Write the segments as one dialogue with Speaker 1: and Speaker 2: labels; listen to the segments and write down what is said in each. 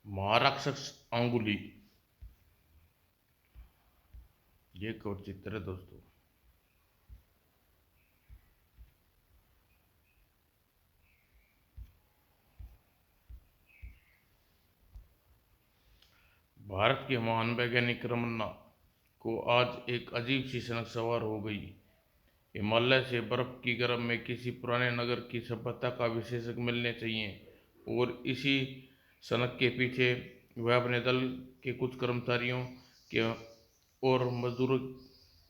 Speaker 1: महाराक्षस अंगुली। ये एक और चित्र है दोस्तों। भारत के महान वैज्ञानिक रमन्ना को आज एक अजीब सी सनक सवार हो गई। हिमालय से बर्फ की गर्म में किसी पुराने नगर की सभ्यता का विशेषज्ञ मिलने चाहिए, और इसी सनक के पीछे वह अपने दल के कुछ कर्मचारियों के और मजदूरों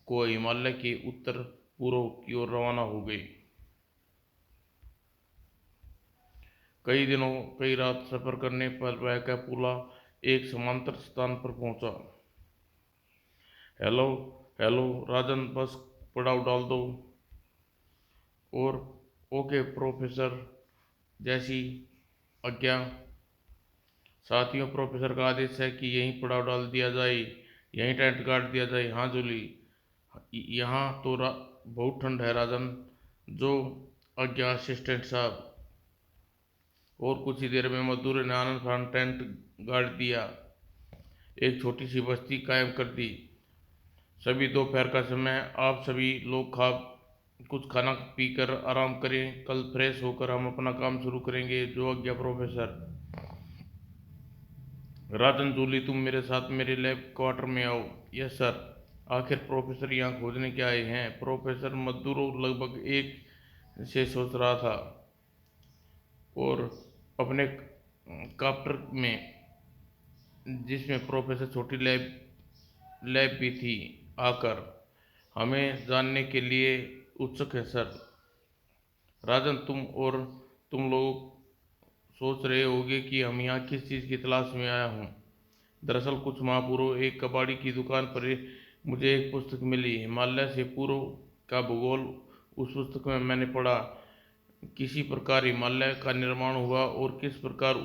Speaker 1: को हिमालय के उत्तर पूर्व की ओर रवाना हो गई। कई रात सफर करने पर वह कैपुला एक समांतर स्थान पर पहुंचा। हेलो हेलो राजन, बस पड़ाव डाल दो। और ओके प्रोफेसर, जैसी आज्ञा। साथियों, प्रोफेसर का आदेश है कि यहीं पड़ाव डाल दिया जाए, यहीं टेंट गाड़ दिया जाए। हाँ जूली, यहाँ तो बहुत ठंड है राजन। जो आज्ञा असिस्टेंट साहब। और कुछ ही देर में मजदूरों ने आनंद फान टेंट गाड़ दिया, एक छोटी सी बस्ती कायम कर दी। सभी दोपहर का समय, आप सभी लोग कुछ खाना पीकर आराम करें। कल फ्रेश होकर हम अपना काम शुरू करेंगे। जो आज्ञा प्रोफेसर। राजन, जूली, तुम मेरे साथ मेरे लैब क्वार्टर में आओ। Yes sir. आखिर प्रोफेसर यहाँ खोजने क्या आए हैं? प्रोफेसर मजदूरों लगभग एक से सोच रहा था, और अपने कॉप्टर में, जिसमें प्रोफेसर छोटी लैब भी थी, आकर हमें जानने के लिए उत्सुक है सर। राजन, तुम लोग सोच रहे होगे कि हम यहाँ किस चीज़ की तलाश में आया हूँ। दरअसल कुछ माह पूर्व एक कबाड़ी की दुकान पर मुझे एक पुस्तक मिली, हिमालय से पूर्व का भूगोल। उस पुस्तक में मैंने पढ़ा किसी प्रकार हिमालय का निर्माण हुआ और किस प्रकार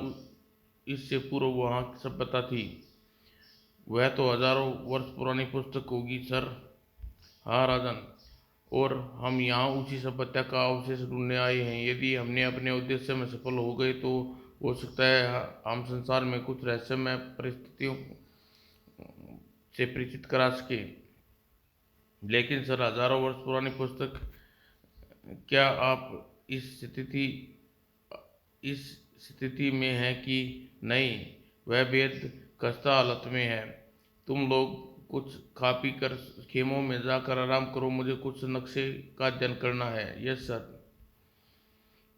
Speaker 1: इससे पूर्व वहाँ सभ्यता थी। वह तो हजारों वर्ष पुरानी पुस्तक होगी सर। हाँ राजन, और हम यहाँ उसी सभ्यता का अवशेष ढूंढने आए हैं। यदि हमने अपने उद्देश्य में सफल हो गए तो हो सकता है हम संसार में कुछ रहस्यमय परिस्थितियों से परिचित करा सके। लेकिन सर, हजारों वर्ष पुरानी पुस्तक, क्या आप इस स्थिति में है कि नहीं? वह बेहद खस्ता हालत में है। तुम लोग कुछ खा पी कर खेमों में जाकर आराम करो, मुझे कुछ नक्शे का अध्ययन करना है। Yes sir.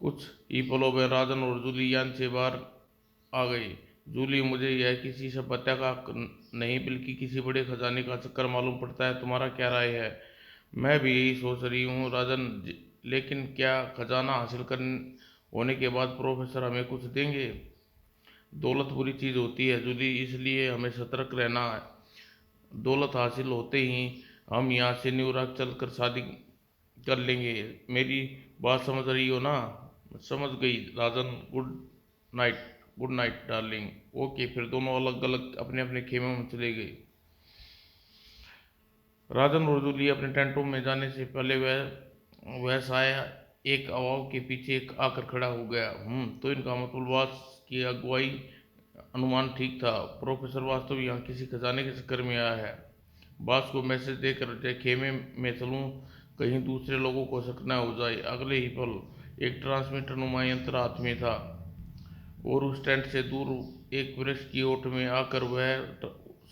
Speaker 1: कुछ ही पलों में राजन और जूली यान से बाहर आ गई। जूली, मुझे यह किसी सभ्यता का नहीं बल्कि किसी बड़े खजाने का चक्कर मालूम पड़ता है। तुम्हारा क्या राय है? मैं भी यही सोच रही हूँ राजन, लेकिन क्या खजाना हासिल कर होने के बाद प्रोफेसर हमें कुछ देंगे? दौलत बुरी चीज़ होती है जूली, इसलिए हमें सतर्क रहना है। दौलत हासिल होते ही हम यहाँ से न्यूयॉर्क चलकर शादी कर लेंगे। मेरी बात समझ रही हो ना? समझ गई Rajan. Good night darling. Okay. फिर दोनों अलग अलग अपने अपने खेमों में चले गए। राजन और जूली अपने टेंटों में जाने से पहले वह साया एक अवाव के पीछे आकर खड़ा हो गया। तो इनका मतलब बास की अगुवाई अनुमान ठीक था। प्रोफेसर वास्तव यहाँ किसी खजाने के चक्कर में आया है। बास को मैसेज देकर खेमे में चलूँ, कहीं दूसरे लोगों को शक न हो जाए। अगले ही पल एक ट्रांसमीटर नुमा यंत्र हाथ में था, और उस टेंट से दूर एक वृक्ष की ओट में आकर वह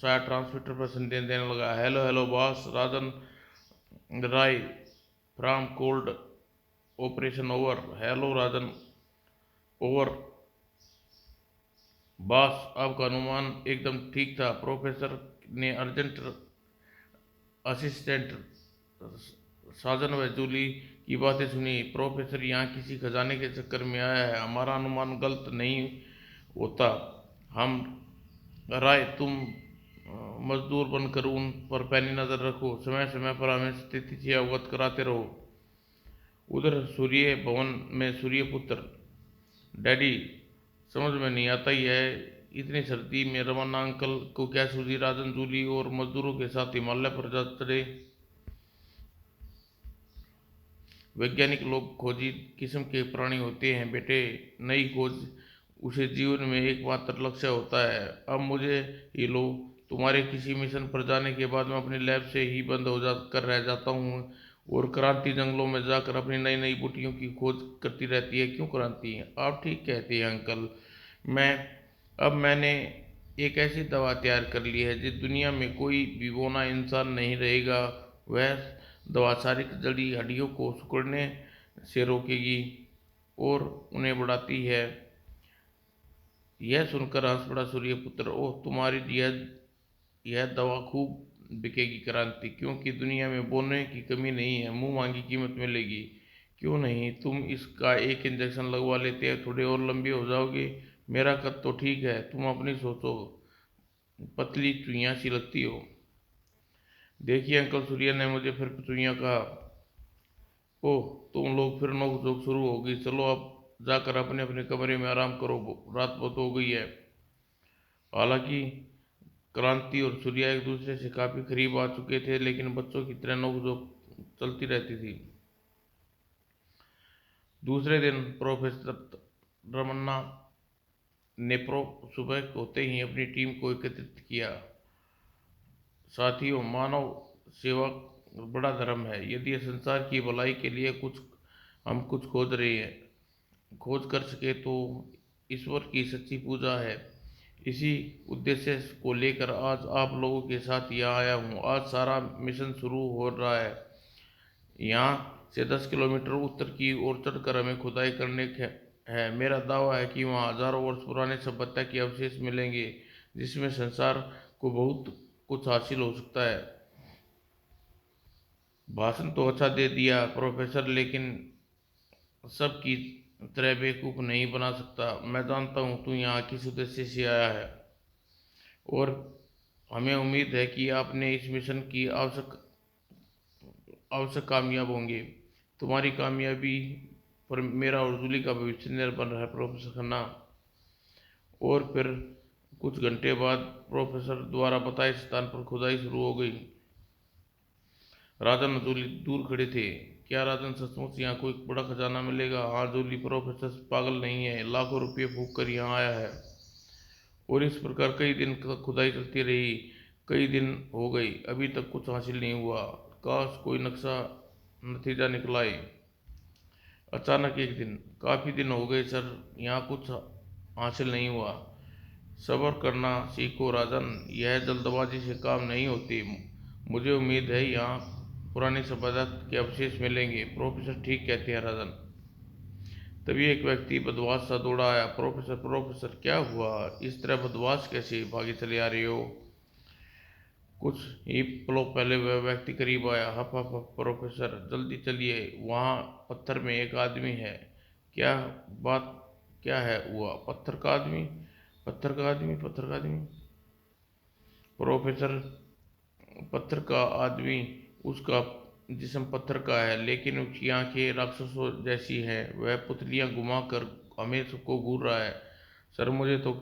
Speaker 1: शायद ट्रांसमीटर पर संदेश देने लगा। Hello hello boss, Rajan Rai from cold. Operation over. Hello Rajan. Over. Boss, आपका अनुमान एकदम ठीक था। प्रोफेसर ने अर्जेंट असिस्टेंट साजन व जूली की बातें सुनी। प्रोफेसर यहाँ किसी खजाने के चक्कर में आया है। हमारा अनुमान गलत नहीं होता। हम राय, तुम मजदूर बनकर उन पर पैनी नजर रखो, समय समय पर हमें स्थिति से अवगत कराते रहो। उधर सूर्य भवन में सूर्यपुत्र। डैडी, समझ में नहीं आता ही है, इतनी सर्दी में रमन्ना अंकल को क्या सूझी? राजन, जूली और मजदूरों के साथ हिमालय पर जा चढ़े। वैज्ञानिक लोग खोजी किस्म के प्राणी होते हैं बेटे। नई खोज उसे जीवन में एकमात्र लक्ष्य होता है। अब मुझे ही लो, तुम्हारे किसी मिशन पर जाने के बाद मैं अपनी लैब से ही बंद हो जा कर रह जाता हूँ और क्रांति जंगलों में जाकर अपनी नई नई बूटियों की खोज करती रहती है। क्यों क्रांति? आप ठीक कहते हैं अंकल। मैं अब मैंने एक ऐसी दवा तैयार कर ली है जिस दुनिया में कोई भी बौना इंसान नहीं रहेगा। वह दवा सारी जड़ी हड्डियों को सिकुड़ने से रोकेगी और उन्हें बढ़ाती है। यह सुनकर हंस पड़ा सूर्यपुत्र। ओह, तुम्हारी यह दवा खूब बिकेगी क्रांति, क्योंकि दुनिया में बोने की कमी नहीं है, मुंह मांगी कीमत मिलेगी। क्यों नहीं, तुम इसका एक इंजेक्शन लगवा लेते हैं, थोड़े और लंबे हो जाओगे। मेरा कद तो ठीक है, तुम अपनी सोचो, पतली चुईया सी लगती हो। देखिए अंकल, सूर्य ने मुझे फिर चुईया कहा। ओह, तुम लोग फिर नोक-झोंक शुरू हो गई। चलो अब जाकर अपने अपने कमरे में आराम करो, रात बहुत हो गई है। हालांकि क्रांति और सूर्या एक दूसरे से काफी करीब आ चुके थे, लेकिन बच्चों की तरह नोक-झोंक चलती रहती थी। दूसरे दिन प्रोफेसर रमन्ना ने सुबह होते ही अपनी टीम को एकत्रित किया। साथियों, मानव सेवा बड़ा धर्म है। यदि ये संसार की भलाई के लिए हम कुछ खोज रहे हैं, खोज कर सके तो ईश्वर की सच्ची पूजा है। इसी उद्देश्य को लेकर आज आप लोगों के साथ यहाँ आया हूँ। आज सारा मिशन शुरू हो रहा है। यहाँ से 10 किलोमीटर उत्तर की ओर चढ़कर हमें खुदाई करने है। मेरा दावा है कि वहाँ हजारों वर्ष पुराने सभ्यता के अवशेष मिलेंगे, जिसमें संसार को बहुत कुछ हासिल हो सकता है। भाषण तो अच्छा दे दिया प्रोफेसर, लेकिन सबकी तरह बेवकूफ़ नहीं बना सकता। मैं जानता हूँ तू यहाँ किस उद्देश्य से आया है, और हमें उम्मीद है कि आपने इस मिशन की आवश्यक आवश्यक कामयाब होंगे। तुम्हारी कामयाबी पर मेरा और जूली का भविष्य निर्भर है प्रोफेसर खन्ना। और फिर कुछ घंटे बाद प्रोफेसर द्वारा बताए स्थान पर खुदाई शुरू हो गई। राजन और जूली दूर खड़े थे। क्या राजन, सचमुच यहाँ कोई बड़ा खजाना मिलेगा? हाँ जूली, प्रोफेसर पागल नहीं है, लाखों रुपये फूंक कर यहाँ आया है। और इस प्रकार कई दिन तक खुदाई चलती रही। कई दिन हो गई, अभी तक कुछ हासिल नहीं हुआ। काश कोई नक्शा नतीजा निकलाए। अचानक एक दिन, काफी दिन हो गए सर, यहाँ कुछ हासिल नहीं हुआ। सब्र करना सीखो राजन, यह जल्दबाजी से काम नहीं होती। मुझे उम्मीद है यहाँ पुरानी सभ्यता के अवशेष मिलेंगे। प्रोफेसर ठीक कहते हैं राजन। तभी एक व्यक्ति बदमाश सा दौड़ा आया। प्रोफेसर, प्रोफेसर क्या हुआ? इस तरह बदमाश कैसे भागे चले आ रहे हो? कुछ ही पलों पहले वह व्यक्ति करीब आया। हप हप हप, प्रोफेसर जल्दी चलिए, वहाँ पत्थर में एक आदमी है। क्या बात, क्या है हुआ? पत्थर का आदमी? पत्थर का आदमी? पत्थर का आदमी? प्रोफेसर, पत्थर का आदमी, उसका जिस्म पत्थर का है, लेकिन उसकी आंखें राक्षसों जैसी हैं। वह पुतलियां घुमाकर हमें सबको घूर रहा है। सर, मुझे तो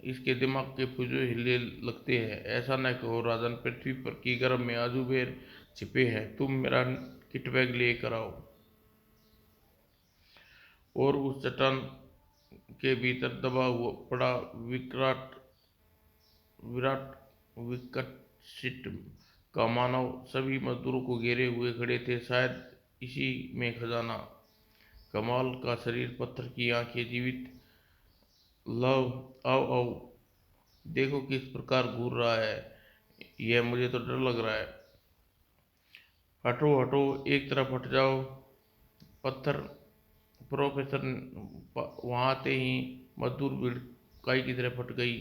Speaker 1: इसके दिमाग के पुर्जे हिले लगते हैं। ऐसा न कहो राजन, पृथ्वी पर की गर्भ में अजूबेर छिपे हैं। तुम मेरा किट बैग लेकर आओ। और उस चट्टान के भीतर दबा हुआ पड़ा विकराट विराट विकसित का मानव सभी मजदूरों को घेरे हुए खड़े थे। शायद इसी में खजाना। कमाल का शरीर, पत्थर की आंखें, जीवित लव। आओ आओ, देखो किस प्रकार घूर रहा है यह, मुझे तो डर लग रहा है। हटो हटो, एक तरफ हट जाओ। पत्थर। प्रोफेसर वहां आते ही मजदूर भीड़ काई की तरह फट गई।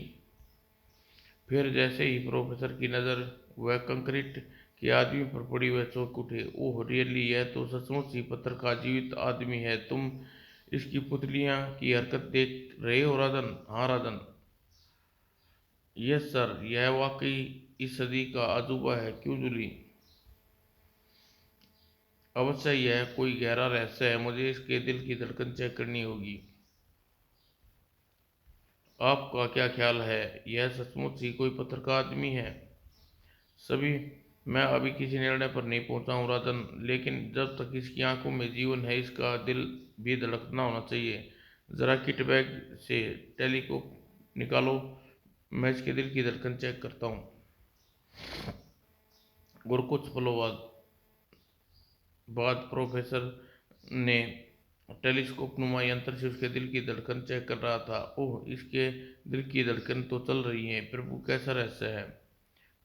Speaker 1: फिर जैसे ही प्रोफेसर की नज़र वह कंक्रीट के आदमी पर पड़ी, वह चौंक उठे। ओह रियली, यह तो सचमुच ही पत्थर का जीवित आदमी है। तुम इसकी पुतलियां की हरकत देख रहे हो राजन? हाँ राजन। यस सर, यह वाकई इस सदी का अजूबा है। क्यों जूली? अवश्य यह कोई गहरा रहस्य है। मुझे इसके दिल की धड़कन चेक करनी होगी। आपका क्या ख्याल है, यह सचमुच ही कोई पत्थर का आदमी है? सभी मैं अभी किसी निर्णय पर नहीं पहुंचा हूँ राजन, लेकिन जब तक इसकी आंखों में जीवन है, इसका दिल भी धड़कना होना चाहिए। जरा किट बैग से टेलीस्कोप निकालो, मैं इसके दिल की धड़कन चेक करता हूँ। और कुछ पलों बाद प्रोफेसर ने टेलीस्कोप नुमा यंत्र से उसके दिल की धड़कन चेक कर रहा था। ओह, इसके दिल की धड़कन तो चल रही है। प्रभु, कैसा रहस्य है।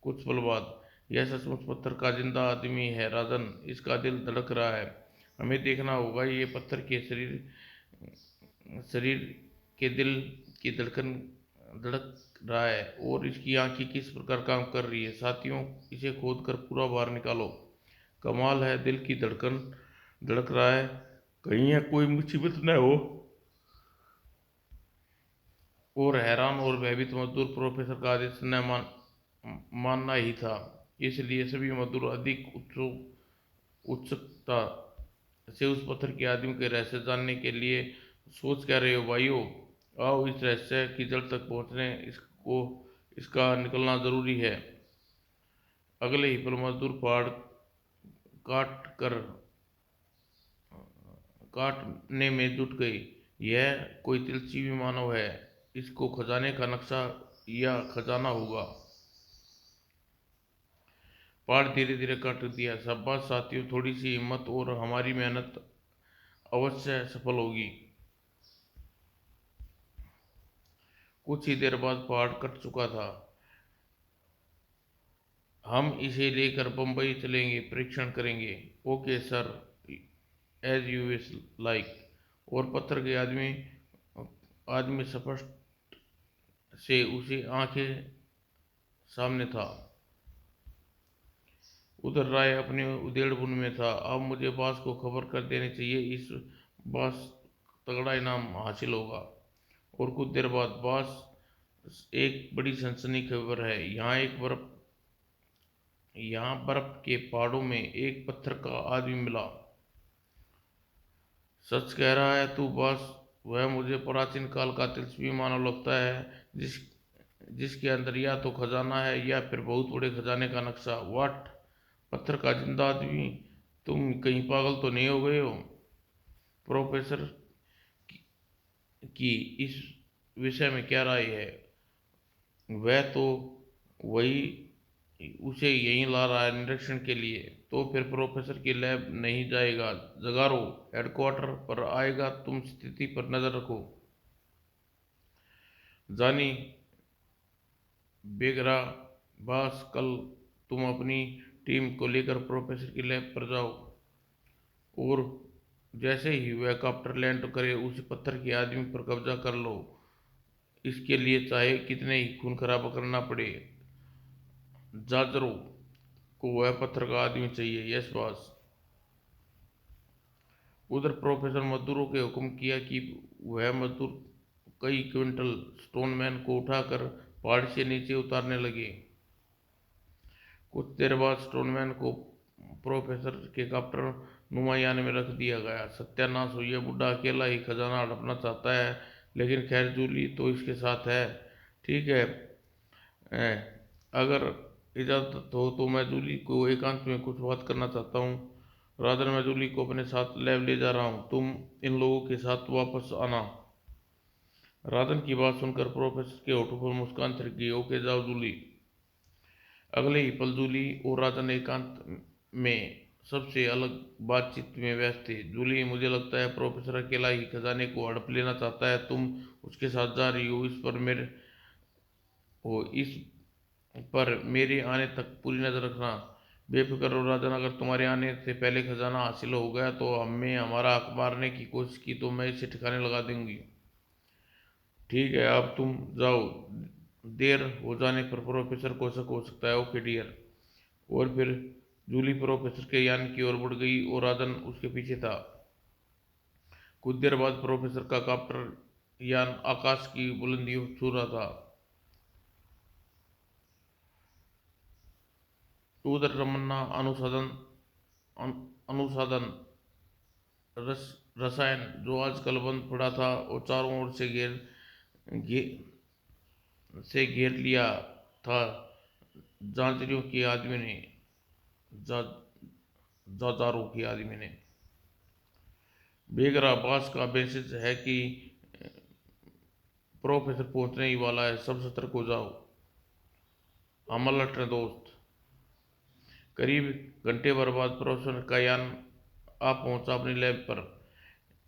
Speaker 1: कुछ पल बाद, यह सचमुच पत्थर का जिंदा आदमी है राजन, इसका दिल धड़क रहा है। हमें देखना होगा ये पत्थर के शरीर के दिल की धड़कन धड़क रहा है और इसकी आंखें किस प्रकार काम कर रही है। साथियों, इसे खोद कर पूरा बाहर निकालो। कमाल है, दिल की धड़कन धड़क रहा है, कहीं यह कोई मुसीबत न हो। और हैरान और भयभीत मजदूर प्रोफेसर का आदेश न मानना ही था, इसलिए सभी मजदूर अधिक उत्सुकता से उस पत्थर के आदमी के रहस्य जानने के लिए सोच क्या रहे हो भाइयों। आओ, इस रहस्य की जड़ तक पहुंचने इसको इसका निकलना जरूरी है। अगले ही पल मजदूर पहाड़ काट कर काटने में जुट गई। यह कोई तिलस्मी मानव है, इसको खजाने का नक्शा या खजाना होगा। पहाड़ धीरे धीरे काट दिया। शाबाश साथियों, थोड़ी सी हिम्मत और हमारी मेहनत अवश्य सफल होगी। कुछ ही देर बाद पहाड़ कट चुका था। हम इसे लेकर बम्बई चलेंगे, परीक्षण करेंगे। Okay sir, as you wish like. और पत्थर के आदमी आदमी स्पष्ट से उसी आंखें सामने था। उधर राय अपने उधेड़बुन में था। अब मुझे बॉस को खबर कर देनी चाहिए, इस बॉस तगड़ा इनाम हासिल होगा। और कुछ देर बाद, बॉस, एक बड़ी सनसनी खबर है। यहाँ बर्फ के पहाड़ों में एक पत्थर का आदमी मिला। सच कह रहा है तू बॉस? वह मुझे प्राचीन काल का तिलस्मी मानव लगता है, जिसके अंदर या तो खजाना है या फिर बहुत बड़े खजाने का नक्शा। व्हाट? पत्थर का जिंदा आदमी? तुम कहीं पागल तो नहीं हो गए हो? प्रोफेसर की इस विषय में क्या राय है? वह तो वही उसे यहीं ला रहा है निरीक्षण के लिए। तो फिर प्रोफेसर की लैब नहीं जाएगा, जगारो हेडक्वार्टर पर आएगा। तुम स्थिति पर नजर रखो। जानी बेगरा बॉस, कल तुम अपनी टीम को लेकर प्रोफेसर की लैब पर जाओ और जैसे ही वह कॉप्टर लैंड करे उस पत्थर के आदमी पर कब्जा कर लो। इसके लिए चाहे कितने ही खून खराबा करना पड़े, जाजरो को वह पत्थर का आदमी चाहिए। Yes boss. उधर प्रोफेसर मजदूरों के हुक्म किया कि वह मजदूर कई क्विंटल स्टोनमैन को उठाकर पहाड़ से नीचे उतारने लगे। कुछ देर बाद स्टोनमैन को प्रोफेसर के कॉप्टर नुमायान में रख दिया गया। सत्यानाश हो, यह बुढ़ा अकेला ही खजाना हड़पना चाहता है, लेकिन खैर जूली तो इसके साथ है। ठीक है, अगर इजाज़त हो तो मैं जूली को एकांत में कुछ बात करना चाहता हूँ। राजन, मैं जूली को अपने साथ लैब ले जा रहा हूँ, तुम इन लोगों के साथ वापस आना। राजन की बात सुनकर प्रोफेसर के होठों पर मुस्कान छिड़ गई। ओके, जाओ जूली। अगले ही पल जूली और राजन एकांत में सबसे अलग बातचीत में व्यस्त थे। जूली, मुझे लगता है प्रोफेसर अकेला ही खजाने को हड़प लेना चाहता है, तुम उसके साथ जा रही हो। इस पर मेरे आने तक पूरी नजर रखना। बेफिक्र रहो राजन, अगर तुम्हारे आने से पहले खजाना हासिल हो गया तो हमें हमारा हक मारने की कोशिश की तो मैं इसे ठिकाने लगा दूंगी। ठीक है, अब तुम जाओ। देर हो जाने पर प्रोफेसर को शक हो सकता है। Okay dear. और फिर जूली प्रोफेसर के यान की ओर बढ़ गई और राजन उसके पीछे था। कुछ देर बाद प्रोफेसर का कॉप्टर यान आकाश की बुलंदी छू रहा था। उधर रमन्ना अनुसाधन रस रसायन, जो आजकल बंद पड़ा था और चारों ओर से घे, घेर लिया था, जांचरियों के आदमी ने जा, जाजारों के आदमी ने। बेगरा बास का मैसेज है कि प्रोफेसर पहुंचने ही वाला है, सब सतर्क हो जाओ। हम अलर्ट हैं दोस्त। करीब घंटे भर बाद प्रोफेसर का यान आ पहुंचा अपनी लैब पर।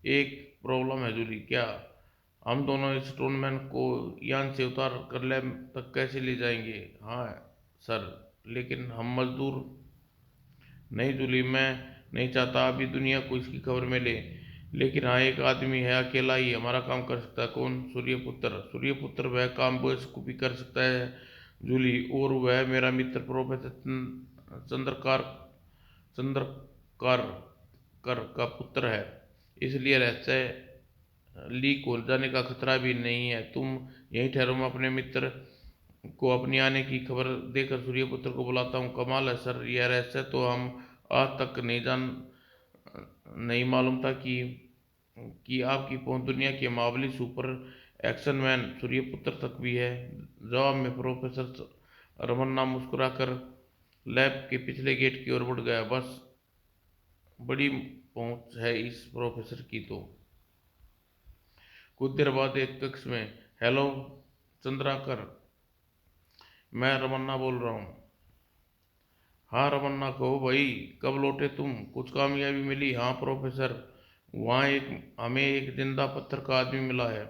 Speaker 1: एक प्रॉब्लम है जूली। क्या? हम दोनों इस स्टोनमैन को यान से उतार कर लैब तक कैसे ले जाएंगे? हाँ सर, लेकिन हम मजदूर। नहीं जूली, मैं नहीं चाहता अभी दुनिया को इसकी खबर मिले। लेकिन हाँ, एक आदमी है, अकेला ही हमारा काम कर सकता है। कौन? सूर्यपुत्र। सूर्यपुत्र वह काम बखूबी कर सकता है जूली, और वह मेरा मित्र प्रोफेसर चंद्रकार चंद्रकार कर का पुत्र है। इसलिए रहस्य लीक हो जाने का खतरा भी नहीं है। तुम यहीं ठहरो, मैं अपने मित्र को अपनी आने की खबर देकर सूर्यपुत्र को बुलाता हूँ। कमाल है सर, यह रहस्य तो हम आज तक नहीं मालूम था कि आपकी पहुंच दुनिया के मामूली सुपर एक्शन मैन सूर्यपुत्र तक भी है। जवाब में प्रोफेसर रमन्ना मुस्कुराकर लैब के पिछले गेट की ओर बढ़ गया। बस बड़ी पहुंच है इस प्रोफेसर की तो। कुछ देर बाद एक कक्ष में। हेलो चंद्राकर, मैं रमन्ना बोल रहा हूँ। हाँ रमन्ना, कहो भाई, कब लौटे तुम? कुछ कामयाबी मिली? हाँ प्रोफेसर, वहाँ हमें एक जिंदा पत्थर का आदमी मिला है।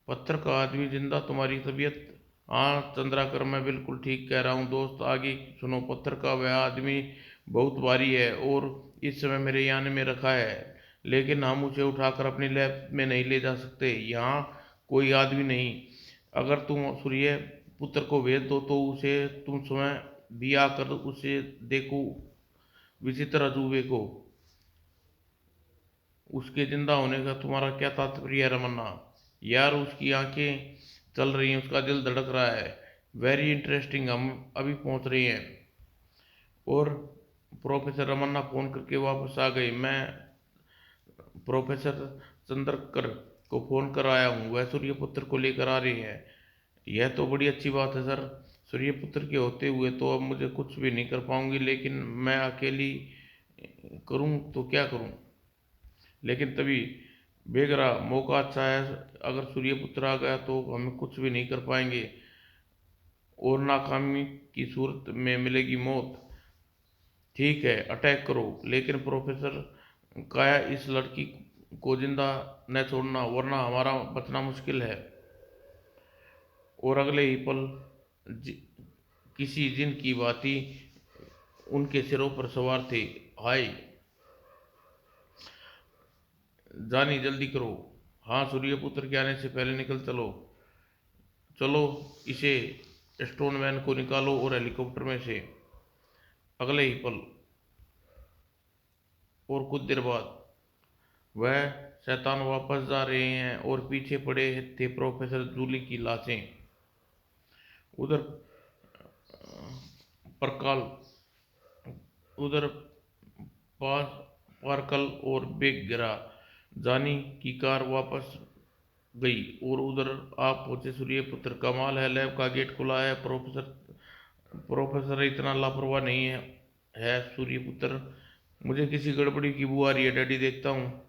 Speaker 1: पत्थर का आदमी जिंदा? तुम्हारी तबीयत? हाँ चंद्राकर, मैं बिल्कुल ठीक कह रहा हूँ दोस्त। आगे सुनो। पत्थर का वह आदमी बहुत भारी है और इस समय मेरे यान में रखा है, लेकिन हम उसे उठाकर अपनी लैब में नहीं ले जा सकते। यहाँ कोई आदमी नहीं। अगर तुम सूर्य पुत्र को भेज दो तो उसे तुम स्वयं भी आकर उसे देखो, विचित्र अजूबे को। उसके जिंदा होने का तुम्हारा क्या तात्पर्य है रमन्ना? यार, उसकी आंखें चल रही हैं, उसका दिल धड़क रहा है। वेरी इंटरेस्टिंग, हम अभी पहुंच रहे हैं। और प्रोफेसर रमन्ना फोन करके वापस आ गए। मैं प्रोफेसर चंद्रकर को फोन कर आया हूँ, वह सूर्यपुत्र को लेकर आ रहे हैं। यह तो बड़ी अच्छी बात है सर। सूर्यपुत्र के होते हुए तो अब मुझे कुछ भी नहीं कर पाऊंगी, लेकिन मैं अकेली करूं तो क्या करूं? लेकिन तभी बेगरा मौका अच्छा है। अगर सूर्यपुत्र आ गया तो हमें कुछ भी नहीं कर पाएंगे और नाकामी की सूरत में मिलेगी मौत। ठीक है, अटैक करो, लेकिन प्रोफेसर काया, इस लड़की को जिंदा न छोड़ना, वरना हमारा बचना मुश्किल है। और अगले ही पल जि, किसी जिन की भांति उनके सिरों पर सवार थे। हाय जानी, जल्दी करो। हाँ, सूर्यपुत्र के आने से पहले निकल चलो। चलो, इसे स्टोनमैन को निकालो और हेलीकॉप्टर में से। अगले ही पल और कुछ देर बाद वह शैतान वापस जा रहे हैं और पीछे पड़े थे प्रोफेसर जूली की लाशें। उधर परकाल उधर पास पार्कल और बेग गिरा। जानी की कार वापस गई और उधर आप पहुंचे सूर्यपुत्र। कमाल है, लैब का गेट खुला है। प्रोफेसर इतना लापरवाह नहीं है सूर्यपुत्र। मुझे किसी गड़बड़ी की बू आ रही है डैडी, देखता हूँ।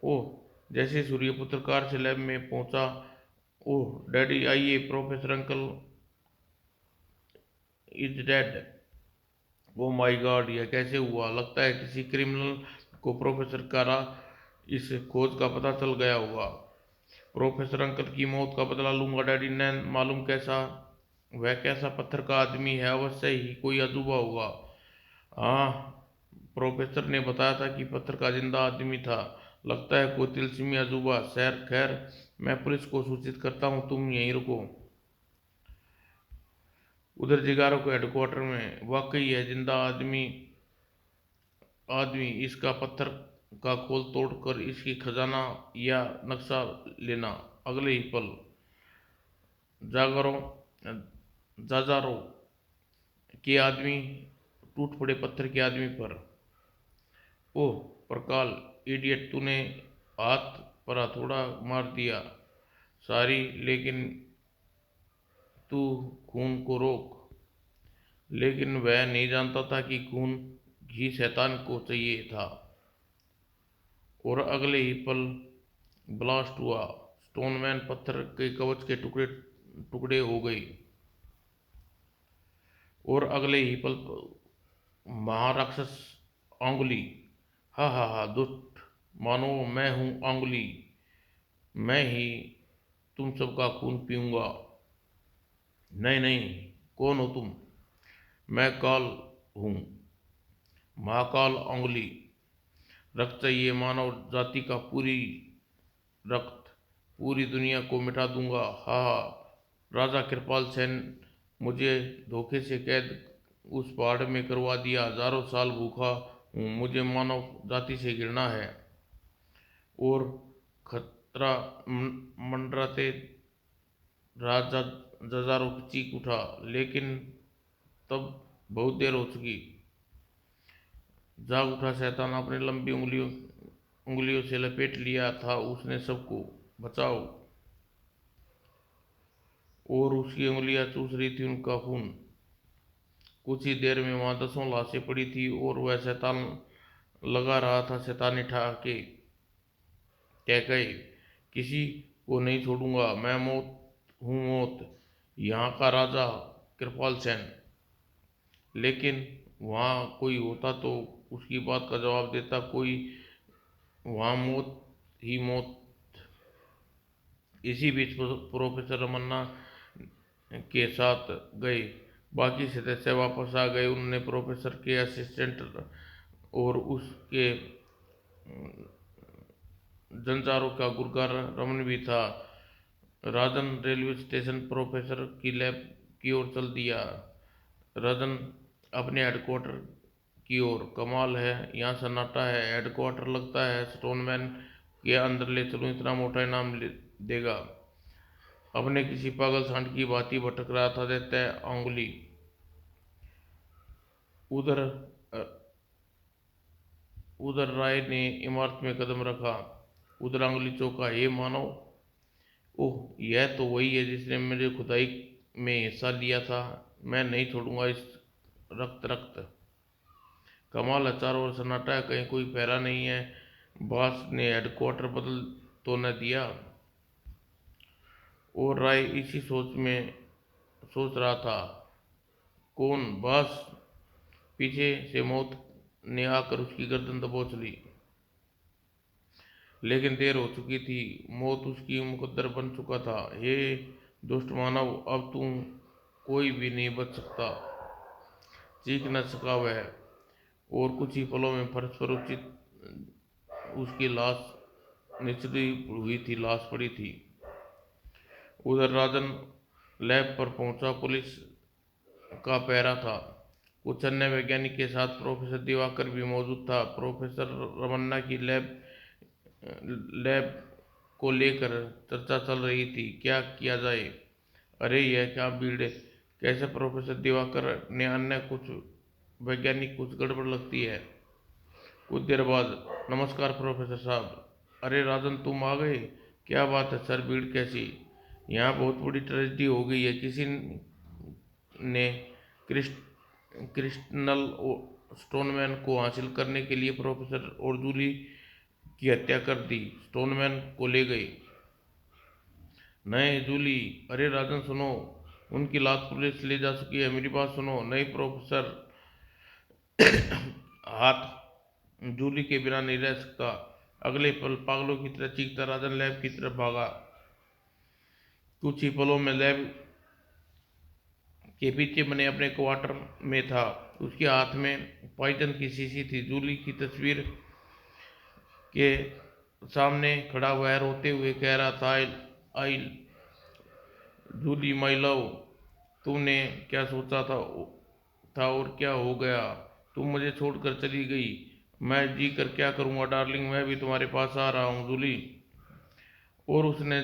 Speaker 1: ओह, जैसे सूर्यपुत्र कार से लैब में पहुंचा। ओह डैडी, आइए, professor uncle is dead. Oh my God, यह कैसे हुआ? लगता है किसी क्रिमिनल को प्रोफेसर कारा इस खोज का पता चल गया होगा। प्रोफेसर अंकल की मौत का बदला लूंगा डैडी ने। मालूम कैसा? वह कैसा पत्थर का आदमी है? अवश्य ही कोई अजूबा होगा। हाँ, प्रोफेसर ने बताया था कि पत्थर का जिंदा आदमी था। लगता है कोई तिलस्मी अजूबा। खैर खैर, मैं पुलिस को सूचित करता हूँ, तुम यहीं रुको। उधर जिगारो के हेडक्वार्टर में। वाकई है जिंदा आदमी। इसका पत्थर का खोल तोड़कर इसकी खजाना या नक्शा लेना। अगले ही पल जागरो जाजारो के आदमी टूट पड़े पत्थर के आदमी पर। ओह प्रकाल, इडियट, तूने हाथ पर हथौड़ा मार दिया। सारी, लेकिन तू खून को रोक। लेकिन वह नहीं जानता था कि खून ही शैतान को चाहिए था। और अगले ही पल ब्लास्ट हुआ। स्टोनमैन पत्थर के कवच के टुकड़े टुकड़े हो गई और अगले ही पल महाराक्षस अंगुली, हा हा हा, दुष्ट मानो मैं हूं अंगुली, मैं ही तुम सबका खून पीऊंगा। नहीं नहीं, कौन हो तुम? मैं काल हूं, महाकाल अंगुली। रक्त चाहिए मानव जाति का पूरी रक्त, पूरी दुनिया को मिटा दूंगा, हा हा। राजा कृपाल सेन, मुझे धोखे से कैद उस पहाड़ में करवा दिया, हजारों साल भूखा हूँ, मुझे मानव जाति से घृणा है। और खतरा मंडराते राजा जजारों की चीख उठा, लेकिन तब बहुत देर हो चुकी। जाग उठा शैतान, अपने लंबी उंगलियों से लपेट लिया था उसने सबको, बचाओ। और उसकी उंगलियां चूस रही थी उनका खून। कुछ ही देर में वहां दसों लाशें पड़ी थी और वह शैतान लगा रहा था शैतानी ठहाके, कह गए, किसी को नहीं छोड़ूंगा, मैं मौत हूँ मौत, यहाँ का राजा कृपाल सेन। लेकिन वहाँ कोई होता तो उसकी बात का जवाब देता कोई, वहाँ मौत ही मौत। इसी बीच प्रोफेसर रमन्ना के साथ गए बाकी सदस्य वापस आ गए। उन्होंने प्रोफेसर के असिस्टेंट और उसके जनजारों का गुरगार रमन भी था। राजन रेलवे स्टेशन प्रोफेसर की लैब की ओर चल दिया। राजन अपने हेडक्वार्टर की ओर, कमाल है यहाँ सन्नाटा है, हेडक्वार्टर लगता है स्टोनमैन के अंदर ले चलूं, इतना मोटा इनाम देगा। अपने किसी पागल सांड की भांति भटक रहा था देता अंगुली। उधर उधर राय ने इमारत में कदम रखा। उधर अंगुली चौंका, हे मानव, ओह यह तो वही है जिसने मेरे खुदाई में हिस्सा लिया था, मैं नहीं छोड़ूंगा इस रक्त रक्त। कमाल है, चारों ओर सन्नाटा है, कहीं कोई पहरा नहीं है, बॉस ने हेडक्वार्टर बदल तो न दिया? और राय इसी सोच रहा था, कौन बॉस? पीछे से मौत ने आकर उसकी गर्दन दबोच ली। लेकिन देर हो चुकी थी, मौत उसकी मुकद्दर बन चुका था। हे दुष्ट मानव, अब तुम कोई भी नहीं बच सकता, चीख न सका वह। और कुछ ही पलों में फर्श पर उसकी लाश निचली हुई थी, लाश पड़ी थी। उधर राजन लैब पर पहुंचा, पुलिस का पहरा था। कुछ अन्य वैज्ञानिक के साथ प्रोफेसर दिवाकर भी मौजूद था। प्रोफेसर रमन्ना की लैब को लेकर चर्चा चल रही थी, क्या किया जाए। अरे यह क्या भीड़ है, कैसे प्रोफेसर दिवाकर ने अन्य कुछ वैज्ञानिक, कुछ गड़बड़ लगती है। कुछ देर बाद, नमस्कार प्रोफेसर साहब। अरे राजन, तुम आ गए, क्या बात है सर, भीड़ कैसी? यहाँ बहुत बड़ी ट्रेजेडी हो गई है, किसी ने क्रिस्टल स्टोनमैन को हासिल करने के लिए प्रोफेसर और जूली की हत्या कर दी, स्टोनमैन को ले गए। नहीं जूली, अरे राजन सुनो, उनकी लाश पुलिस ले जा चुकी है, मेरी बात सुनो। नहीं प्रोफेसर, हाथ जूली के बिना नहीं रह सकता। अगले पल पागलों की तरह चीखता राजन लैब की तरफ भागा। कुछ ही पलों में लैब के पीछे बने अपने क्वार्टर में था। उसके हाथ में पॉइजन की शीशी थी। जूली की तस्वीर के सामने खड़ा वह रोते हुए कह रहा था, आई जूली माई लव, तुमने क्या सोचा था और क्या हो गया? तुम मुझे छोड़कर चली गई, मैं जी कर क्या करूँगा डार्लिंग, मैं भी तुम्हारे पास आ रहा हूँ जूली। और उसने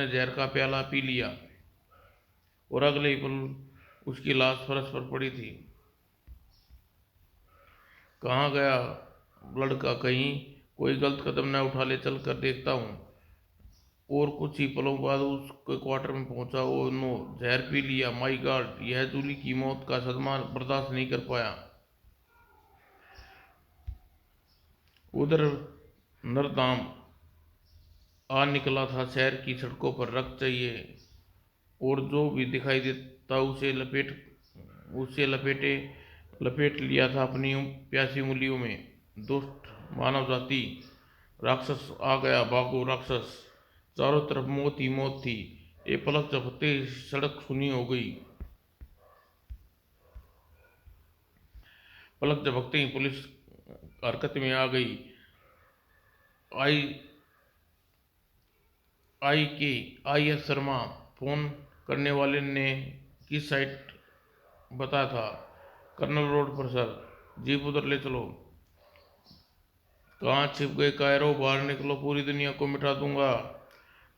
Speaker 1: जहर का प्याला पी लिया और अगले ही पल उसकी लाश फर्श पर पड़ी थी। कहाँ गया लड़का, कहीं कोई गलत कदम न उठा ले, चल कर देखता हूँ। और कुछ ही पलों बाद उसके क्वार्टर में पहुंचा। ओ नो, जहर पी लिया, माय गॉड। यह जूली की मौत का सदमा बर्दाश्त नहीं कर पाया। उधर नरदाम आ निकला था शहर की सड़कों पर रक्त चाहिए, और जो भी दिखाई देता उसे लपेट लिया था अपनी प्यासी उंगलियों में। दुष्ट मानव जाति, राक्षस आ गया, भागो राक्षस। चारों तरफ मौत ही मौत थी। ये पलक झपकते ही सड़क सुनी हो गई। पलक झपकते ही पुलिस हरकत में आ गई। आई IS शर्मा, फोन करने वाले ने किस साइट बताया था? कर्नल रोड पर सर। जीप उधर ले चलो। कहाँ छिप गए कायरो? बाहर निकलो, पूरी दुनिया को मिटा दूंगा।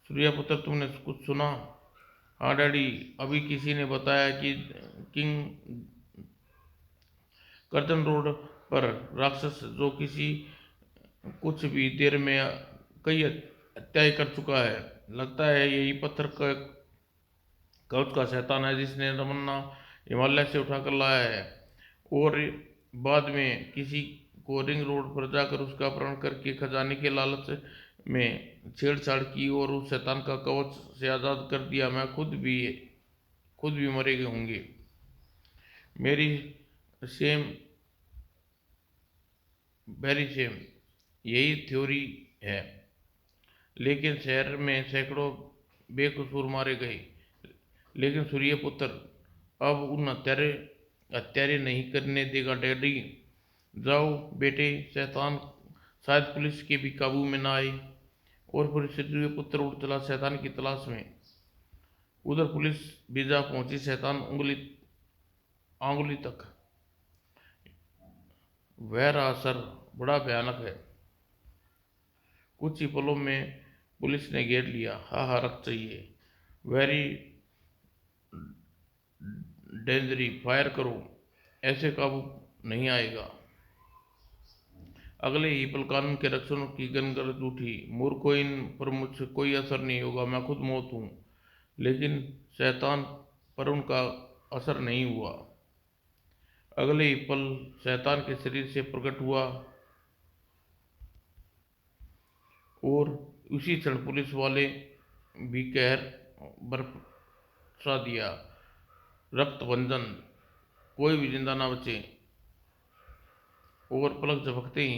Speaker 1: सूर्या पुत्र, तुमने कुछ सुना? हाँ डैडी, अभी किसी ने बताया कि किंग कर्जन रोड पर राक्षस जो किसी कुछ भी देर में कई हत्याएं कर चुका है। लगता है यही पत्थर का कवच का शैतान है जिसने रमन्ना हिमालय से उठाकर लाया है, और बाद में किसी को रिंग रोड पर जाकर उसका अपहरण करके खजाने के लालच में छेड़छाड़ की और उस शैतान का कवच से आज़ाद कर दिया। मैं खुद भी मरे गए होंगे। मेरी सेम वेरी सेम, यही थ्योरी है। लेकिन शहर में सैकड़ों बेकसूर मारे गए। लेकिन सूर्य पुत्र अब उन हत्यारे नहीं करने देगा डैडी। जाओ बेटे, शैतान शायद पुलिस के भी काबू में ना आए। और फिर सूर्य पुत्र उड़ चला शैतान की तलाश में। उधर पुलिस भी जा पहुंची शैतान आंगुली तक। वह रहा सर, बड़ा भयानक है। कुछ ही पलों में पुलिस ने घेर लिया। हा रख चाहिए, वेरी डेंजरी, फायर करो, ऐसे काबू नहीं आएगा। अगले ही पल कानून के रक्षकों की गनगन उठी। मूर्खों, इन पर मुझसे कोई असर नहीं होगा, मैं खुद मौत हूँ। लेकिन शैतान पर उनका असर नहीं हुआ। अगले ही पल शैतान के शरीर से प्रकट हुआ, और उसी क्षण पुलिस वाले भी कहर बरसा दिया। रक्त भंजन, कोई भी जिंदा ना बचे। और पलक झपकते ही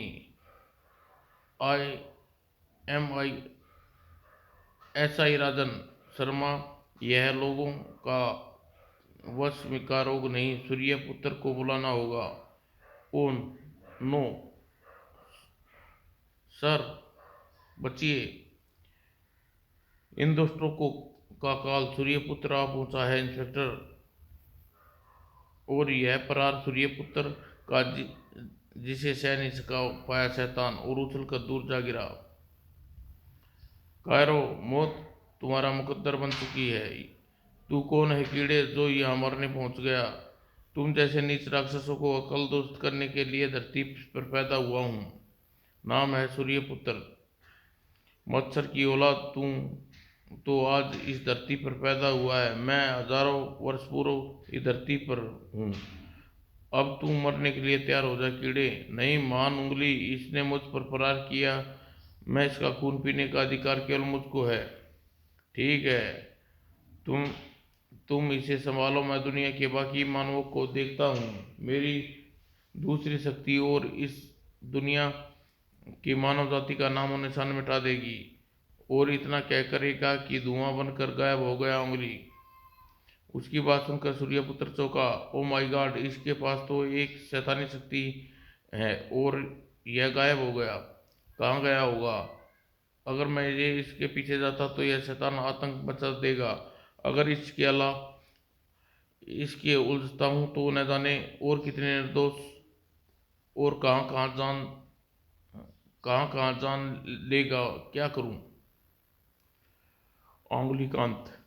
Speaker 1: SI राजन शर्मा, यह लोगों का वश का रोग नहीं, सूर्य पुत्र को बुलाना होगा। ओ नो सर, बचिए, इन दुष्टों को का काल सूर्य पुत्र आ पहुंचा है इंस्पेक्टर। और यह फरार सूर्य पुत्र का जिसे सह नहीं सका पाया शैतान, और उछल कर दूर जा गिरा। कायरो, मौत तुम्हारा मुकद्दर बन चुकी है। तू कौन है कीड़े जो यहाँ मरने पहुंच गया? तुम जैसे नीच राक्षसों को अकल दुरुस्त करने के लिए धरती पर पैदा हुआ हूँ। नाम है सूर्य पुत्र। मत्सर की औलाद तू तो आज इस धरती पर पैदा हुआ है। मैं हजारों वर्ष पूर्व इस धरती पर हूँ। अब तू मरने के लिए तैयार हो जा कीड़े। नहीं, महान उंगली, इसने मुझ पर प्रहार किया। मैं इसका खून पीने का अधिकार केवल मुझको है। ठीक है, तुम तुम इसे संभालो, मैं दुनिया के बाकी मानवों को देखता हूँ। मेरी दूसरी शक्ति और इस दुनिया की मानव जाति का नामो निशान मिटा देगी। और इतना क्या करेगा कि धुआं बनकर गायब हो गया उंगली। उसकी बात सुनकर सूर्यपुत्र चौंका। ओ माय गॉड, इसके पास तो एक शैतानी शक्ति है, और यह गायब हो गया। कहाँ गया होगा? अगर मैं ये इसके पीछे जाता तो यह शैतान आतंक मचा देगा। अगर इसके उलझता हूँ तो न जाने और कितने निर्दोष और कहाँ कहाँ जान लेगा। क्या करूँ? अंगुलीकांत।